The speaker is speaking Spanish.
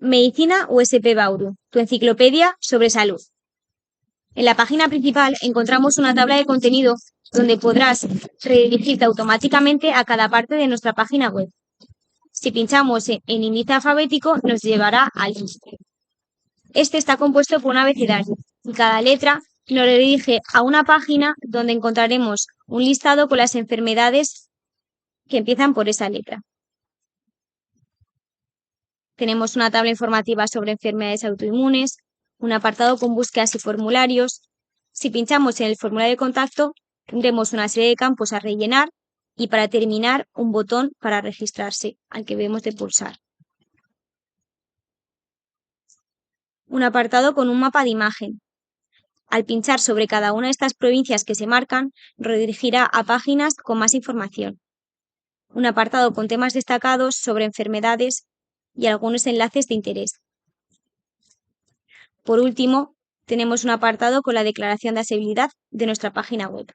Medicina USP Bauru, tu enciclopedia sobre salud. En la página principal encontramos una tabla de contenido donde podrás redirigirte automáticamente a cada parte de nuestra página web. Si pinchamos en índice alfabético, nos llevará al índice. Este está compuesto por un abecedario y cada letra nos redirige a una página donde encontraremos un listado con las enfermedades que empiezan por esa letra. Tenemos una tabla informativa sobre enfermedades autoinmunes, un apartado con búsquedas y formularios. Si pinchamos en el formulario de contacto, tendremos una serie de campos a rellenar y para terminar un botón para registrarse, al que debemos de pulsar. Un apartado con un mapa de imagen. Al pinchar sobre cada una de estas provincias que se marcan, redirigirá a páginas con más información. Un apartado con temas destacados sobre enfermedades y algunos enlaces de interés. Por último, tenemos un apartado con la declaración de accesibilidad de nuestra página web.